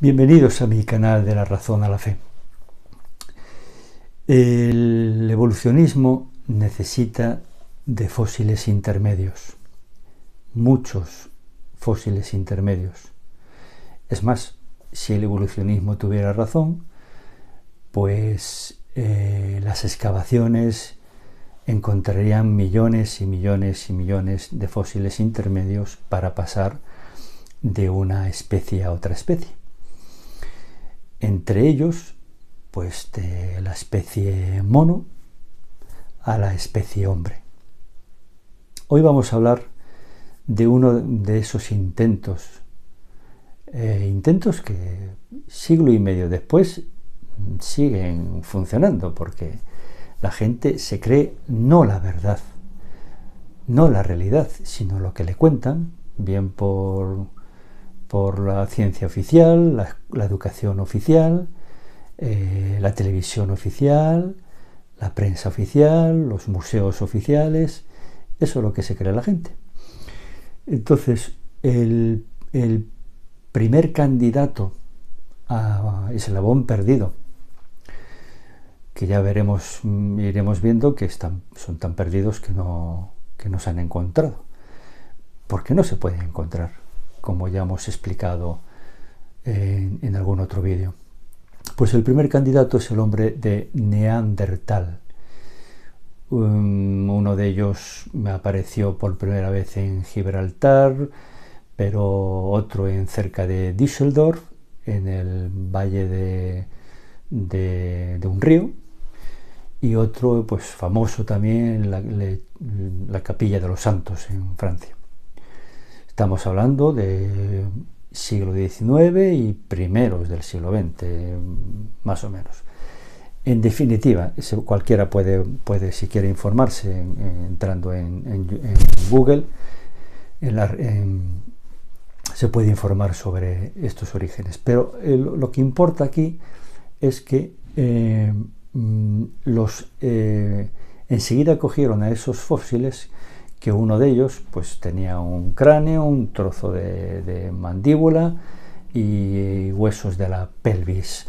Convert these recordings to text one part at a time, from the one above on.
Bienvenidos a mi canal de la razón a la fe. El evolucionismo necesita de fósiles intermedios, muchos fósiles intermedios. Es más, si el evolucionismo tuviera razón, pues las excavaciones encontrarían millones y millones y millones de fósiles intermedios para pasar de una especie a otra especie. Entre ellos, pues de la especie mono a la especie hombre. Hoy vamos a hablar de uno de esos intentos que siglo y medio después siguen funcionando, porque la gente se cree no la verdad, no la realidad, sino lo que le cuentan, bien por la ciencia oficial, la educación oficial, la televisión oficial, la prensa oficial, los museos oficiales. Eso es lo que se cree la gente. Entonces, el primer candidato a eslabón perdido, que ya iremos viendo que son tan perdidos que no se han encontrado, porque no se pueden encontrar, como ya hemos explicado en algún otro vídeo. Pues el primer candidato es el hombre de Neandertal. Uno de ellos me apareció por primera vez en Gibraltar, pero otro cerca de Düsseldorf, en el valle de un río, y otro pues famoso también en la Capilla de los Santos en Francia. Estamos hablando de siglo XIX y primeros del siglo XX, más o menos. En definitiva, cualquiera puede si quiere informarse, entrando en Google, se puede informar sobre estos orígenes. Pero lo que importa aquí es que enseguida cogieron a esos fósiles, que uno de ellos pues tenía un cráneo, un trozo de mandíbula y huesos de la pelvis,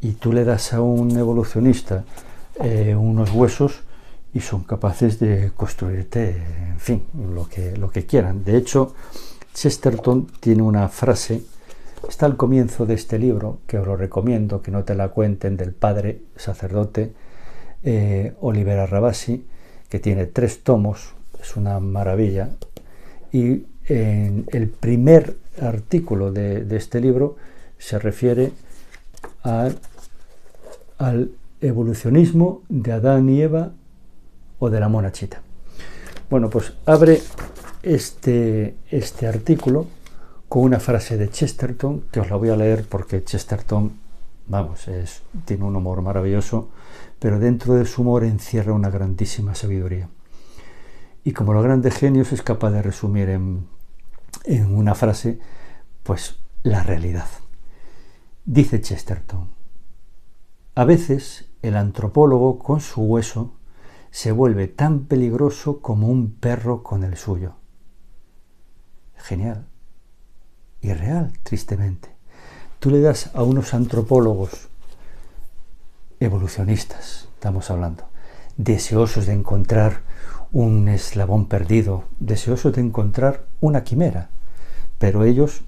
y tú le das a un evolucionista unos huesos y son capaces de construirte, en fin, lo que quieran. De hecho, Chesterton tiene una frase, está al comienzo de este libro, que os lo recomiendo, que no te la cuenten, del padre sacerdote Oliver Arrabasi, que tiene 3 tomos, es una maravilla, y en el primer artículo de este libro se refiere al evolucionismo de Adán y Eva o de la mona chita. Bueno, pues abre este artículo con una frase de Chesterton, que os la voy a leer porque Chesterton, vamos, tiene un humor maravilloso, pero dentro de su humor encierra una grandísima sabiduría. Y como los grandes genios, es capaz de resumir en una frase pues la realidad. Dice Chesterton: a veces el antropólogo con su hueso se vuelve tan peligroso como un perro con el suyo. Genial. Y real, tristemente. Tú le das a unos antropólogos evolucionistas, estamos hablando, deseosos de encontrar un eslabón perdido, deseosos de encontrar una quimera, pero ellos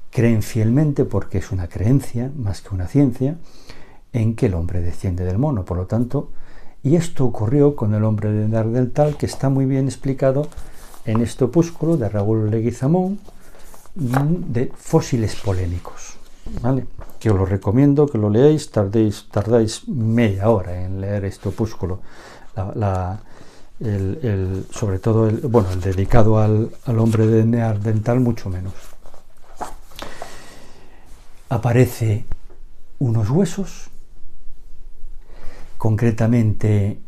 creen fielmente, porque es una creencia más que una ciencia, en que el hombre desciende del mono. Por lo tanto, y esto ocurrió con el hombre de Neandertal, que está muy bien explicado en este opúsculo de Raúl Leguizamón, de fósiles polémicos, ¿vale? Que os lo recomiendo que lo leáis. Tardáis media hora en leer este opúsculo, sobre todo el dedicado al hombre de Neandertal, mucho menos. Aparece unos huesos, concretamente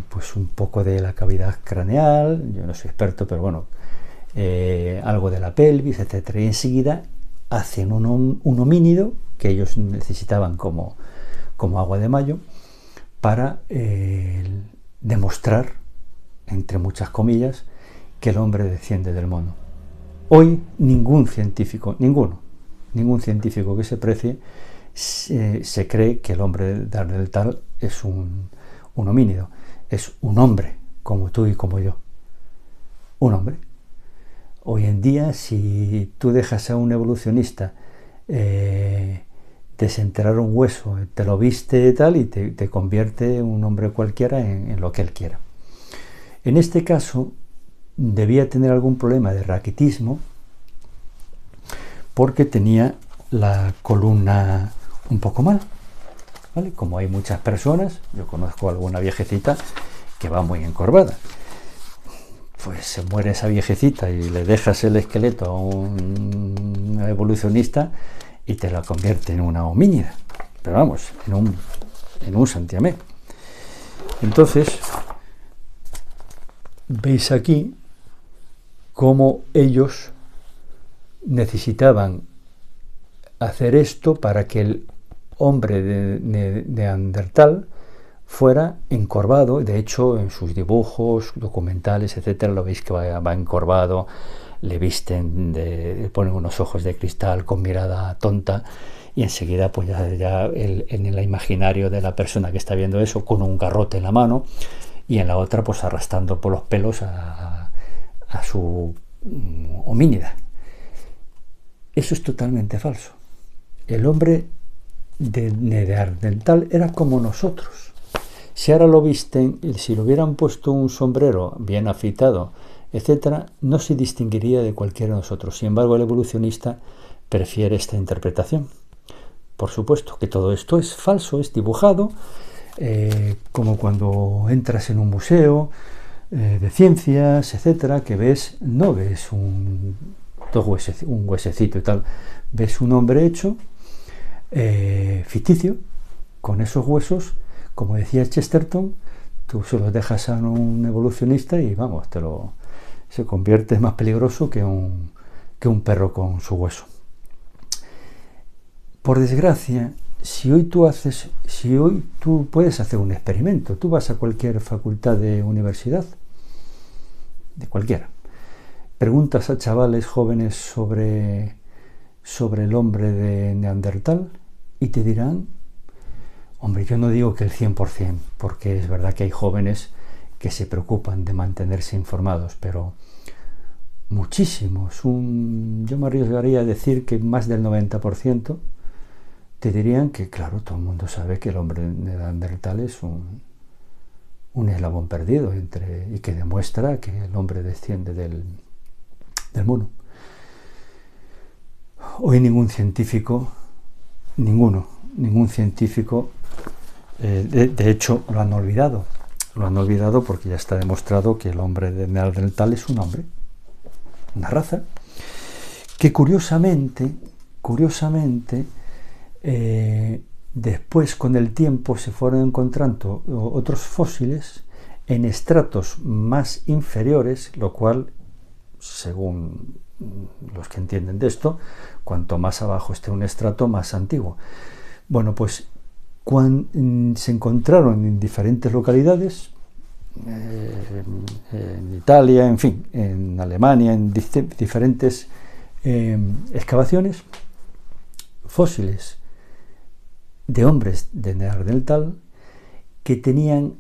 pues un poco de la cavidad craneal, yo no soy experto, pero bueno, algo de la pelvis, etcétera, y enseguida hacen un homínido que ellos necesitaban como agua de mayo para demostrar, entre muchas comillas, que el hombre desciende del mono. Hoy ningún científico, ninguno, ningún científico que se precie se cree que el hombre de Neandertal es un homínido, es un hombre como tú y como yo, un hombre. Hoy en día, si tú dejas a un evolucionista desenterrar un hueso, te lo viste tal y te convierte un hombre cualquiera en lo que él quiera. En este caso, debía tener algún problema de raquitismo porque tenía la columna un poco mal, ¿vale? Como hay muchas personas, yo conozco alguna viejecita que va muy encorvada. Pues se muere esa viejecita y le dejas el esqueleto a un evolucionista y te la convierte en una homínida, pero vamos, en un santiamén. Entonces, veis aquí cómo ellos necesitaban hacer esto para que el hombre de Neandertal fuera encorvado. De hecho, en sus dibujos, documentales, etcétera, lo veis que va encorvado, le visten, le ponen unos ojos de cristal con mirada tonta, y enseguida pues ya en el imaginario de la persona que está viendo eso, con un garrote en la mano y en la otra pues arrastrando por los pelos a su homínida. Eso es totalmente falso. El hombre de Neandertal era como nosotros. Si ahora lo visten, si le hubieran puesto un sombrero bien afeitado, etcétera, no se distinguiría de cualquiera de nosotros. Sin embargo, el evolucionista prefiere esta interpretación. Por supuesto que todo esto es falso, es dibujado, como cuando entras en un museo de ciencias, etcétera, que no ves un huesecito y tal, ves un hombre hecho, ficticio, con esos huesos. Como decía Chesterton, tú se los dejas a un evolucionista y vamos, se convierte más peligroso que un perro con su hueso. Por desgracia, si hoy tú puedes hacer un experimento, tú vas a cualquier facultad de universidad, de cualquiera, preguntas a chavales jóvenes sobre el hombre de Neandertal y te dirán, hombre, yo no digo que el 100%, porque es verdad que hay jóvenes que se preocupan de mantenerse informados, pero muchísimos, yo me arriesgaría a decir que más del 90% te dirían que, claro, todo el mundo sabe que el hombre de Neandertal es un eslabón perdido y que demuestra que el hombre desciende del mono. Hoy ningún científico, de hecho lo han olvidado porque ya está demostrado que el hombre de Neandertal es un hombre, una raza, que curiosamente, después con el tiempo se fueron encontrando otros fósiles en estratos más inferiores, lo cual, según los que entienden de esto, cuanto más abajo esté un estrato, más antiguo. Bueno, pues se encontraron en diferentes localidades, en Italia, en fin, en Alemania, en diferentes excavaciones, fósiles de hombres de Neandertal que tenían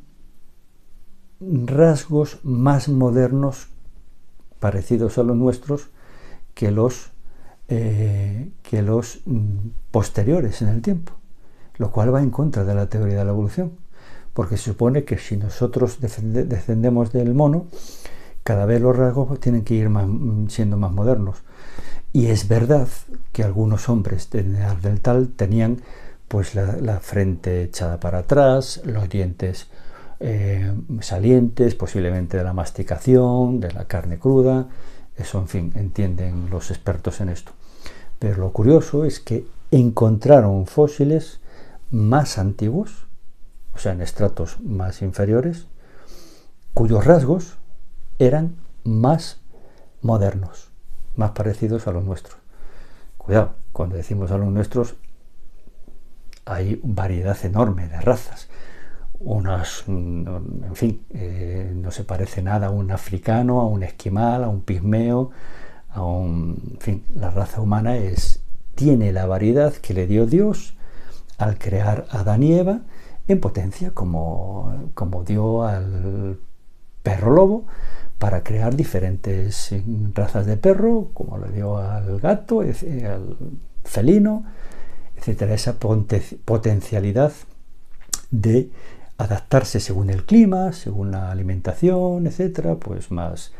rasgos más modernos, parecidos a los nuestros, que los posteriores en el tiempo, lo cual va en contra de la teoría de la evolución, porque se supone que si nosotros descendemos del mono, cada vez los rasgos tienen que ir siendo más modernos. Y es verdad que algunos hombres de Neandertal tenían pues la frente echada para atrás, los dientes salientes, posiblemente de la masticación, de la carne cruda. Eso, en fin, entienden los expertos en esto. Pero lo curioso es que encontraron fósiles más antiguos, o sea, en estratos más inferiores, cuyos rasgos eran más modernos, más parecidos a los nuestros. Cuidado, cuando decimos a los nuestros, hay variedad enorme de razas. Unas, en fin, no se parece nada a un africano, a un esquimal, a un pigmeo, en fin, la raza humana es tiene la variedad que le dio Dios al crear a Adán y Eva en potencia, como dio al perro lobo para crear diferentes razas de perro, como le dio al gato, al felino, etcétera. Esa potencialidad de adaptarse según el clima, según la alimentación, etcétera, pues más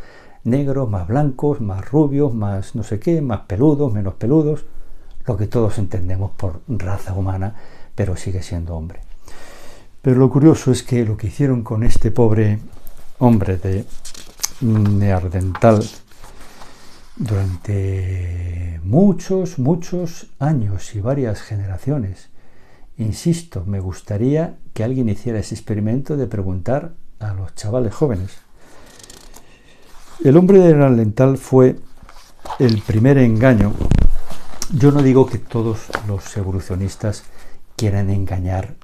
negros, más blancos, más rubios, más no sé qué, más peludos, menos peludos, lo que todos entendemos por raza humana, pero sigue siendo hombre. Pero lo curioso es que lo que hicieron con este pobre hombre de Neandertal durante muchos años y varias generaciones, insisto, me gustaría que alguien hiciera ese experimento de preguntar a los chavales jóvenes. El hombre de Neandertal fue el primer engaño. Yo no digo que todos los evolucionistas quieran engañar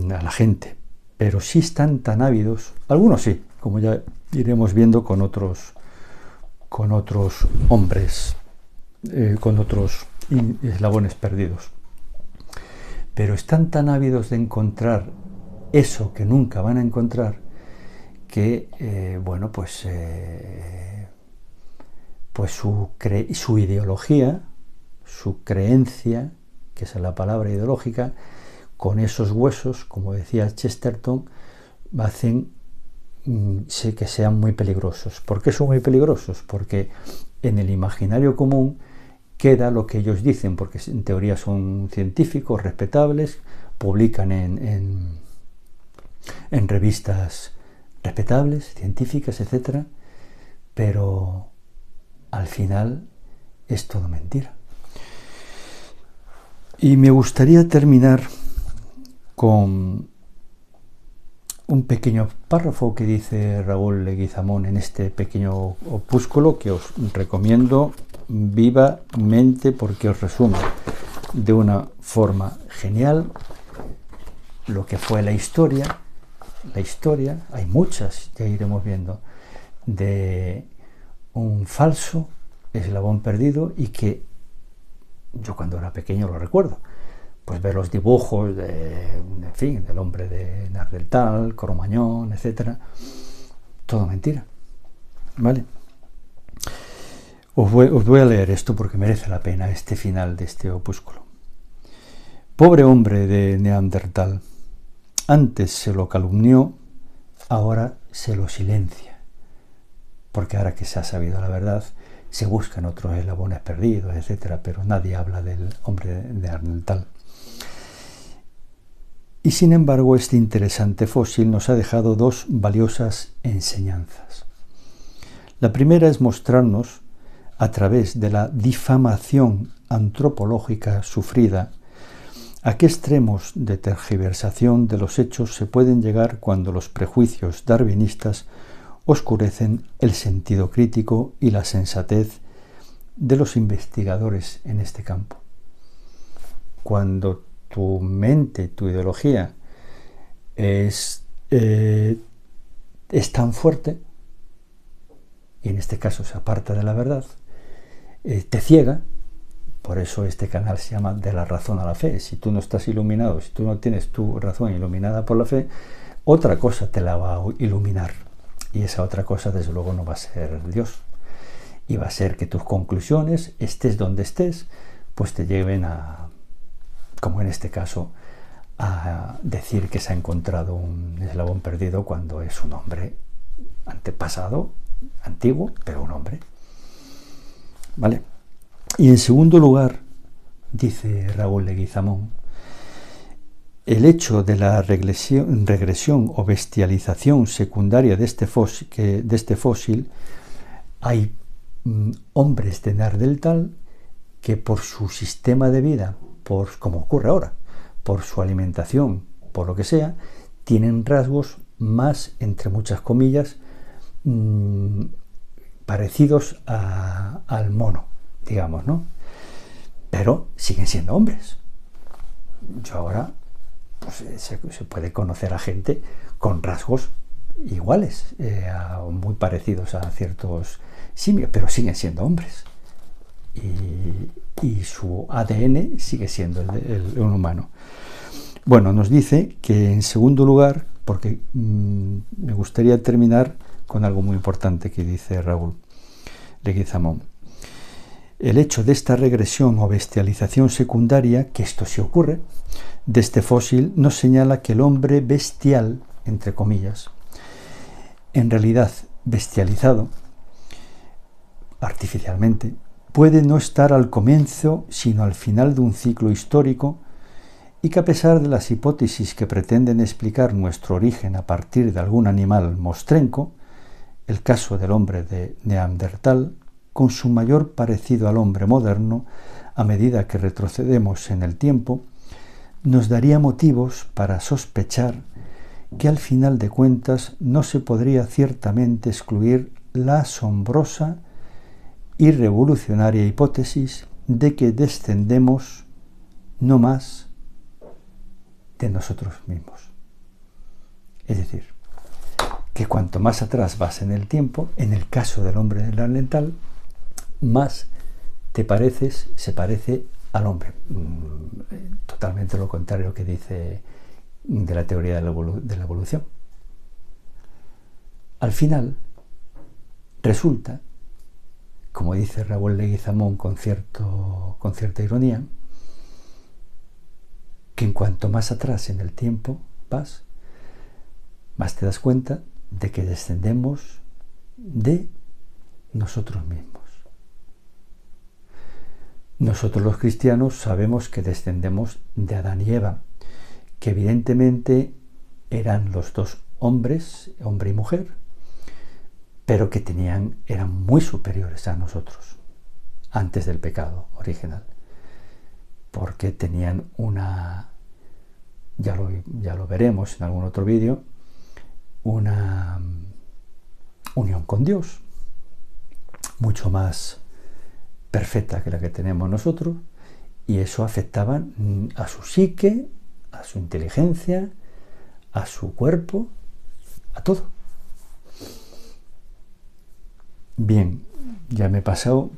a la gente, pero sí están tan ávidos, algunos sí, como ya iremos viendo con otros hombres, con otros eslabones perdidos, pero están tan ávidos de encontrar eso que nunca van a encontrar, que pues su ideología, su creencia, que es la palabra ideológica, con esos huesos, como decía Chesterton, hacen que sean muy peligrosos. ¿Por qué son muy peligrosos? Porque en el imaginario común queda lo que ellos dicen, porque en teoría son científicos respetables, publican en revistas respetables, científicas, etcétera, pero al final es todo mentira. Y me gustaría terminar con un pequeño párrafo que dice Raúl Leguizamón en este pequeño opúsculo que os recomiendo vivamente porque os resume de una forma genial lo que fue la historia. Hay muchas, ya iremos viendo, de un falso eslabón perdido, y que yo cuando era pequeño lo recuerdo, pues ver los dibujos del hombre de Neandertal, Cromañón, etcétera, todo mentira, ¿vale? Os voy a leer esto porque merece la pena este final de este opúsculo. Pobre hombre de Neandertal, antes se lo calumnió, ahora se lo silencia, porque ahora que se ha sabido la verdad, se buscan otros eslabones perdidos, etcétera, pero nadie habla del hombre de Neandertal. Y sin embargo, este interesante fósil nos ha dejado dos valiosas enseñanzas. La primera es mostrarnos, a través de la difamación antropológica sufrida, a qué extremos de tergiversación de los hechos se pueden llegar cuando los prejuicios darwinistas oscurecen el sentido crítico y la sensatez de los investigadores en este campo. Cuando tu mente, tu ideología es tan fuerte, y en este caso se aparta de la verdad, te ciega. Por eso este canal se llama De la razón a la fe. Si tú no estás iluminado, si tú no tienes tu razón iluminada por la fe, otra cosa te la va a iluminar. Y esa otra cosa, desde luego, no va a ser Dios. Y va a ser que tus conclusiones, estés donde estés, pues te lleven a, como en este caso, a decir que se ha encontrado un eslabón perdido cuando es un hombre antepasado, antiguo, pero un hombre. ¿Vale? Y en segundo lugar, dice Raúl Leguizamón, el hecho de la regresión o bestialización secundaria de este fósil, hay hombres de Neandertal que por su sistema de vida, como ocurre ahora, por su alimentación, por lo que sea, tienen rasgos más, entre muchas comillas, parecidos al mono, digamos, ¿no? Pero siguen siendo hombres. Yo ahora pues, se puede conocer a gente con rasgos iguales, muy parecidos a ciertos simios, pero siguen siendo hombres. Y su ADN sigue siendo el humano. Bueno, nos dice que en segundo lugar, porque me gustaría terminar con algo muy importante que dice Raúl Leguizamón. El hecho de esta regresión o bestialización secundaria, que esto sí ocurre, de este fósil nos señala que el hombre bestial, entre comillas, en realidad bestializado artificialmente, puede no estar al comienzo, sino al final de un ciclo histórico, y que a pesar de las hipótesis que pretenden explicar nuestro origen a partir de algún animal mostrenco, el caso del hombre de Neandertal, con su mayor parecido al hombre moderno, a medida que retrocedemos en el tiempo, nos daría motivos para sospechar que al final de cuentas no se podría ciertamente excluir la asombrosa y revolucionaria hipótesis de que descendemos no más de nosotros mismos. Es decir, que cuanto más atrás vas en el tiempo, en el caso del hombre neandertal, más se parece al hombre. Totalmente lo contrario que dice de la teoría de la evolución. Al final, resulta, como dice Raúl Leguizamón con cierta ironía, que en cuanto más atrás en el tiempo vas, más te das cuenta de que descendemos de nosotros mismos. Nosotros los cristianos sabemos que descendemos de Adán y Eva, que evidentemente eran los dos hombres, hombre y mujer, pero que eran muy superiores a nosotros antes del pecado original, porque tenían ya lo veremos en algún otro vídeo, una unión con Dios mucho más perfecta que la que tenemos nosotros, y eso afectaba a su psique, a su inteligencia, a su cuerpo, a todo. Bien, ya me he pasado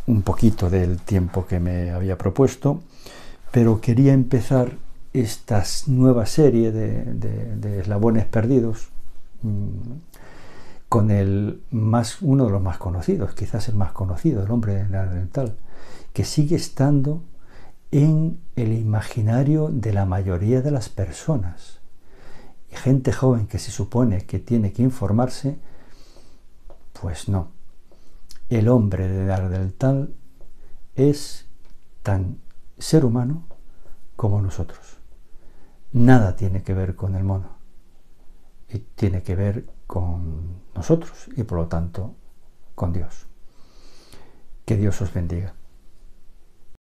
un poquito del tiempo que me había propuesto, pero quería empezar esta nueva serie de eslabones perdidos con uno de los más conocidos, quizás el más conocido, el hombre neandertal, que sigue estando en el imaginario de la mayoría de las personas. Y gente joven que se supone que tiene que informarse, pues no. El hombre de Neandertal es tan ser humano como nosotros. Nada tiene que ver con el mono. Y tiene que ver con nosotros y por lo tanto con Dios. Que Dios os bendiga.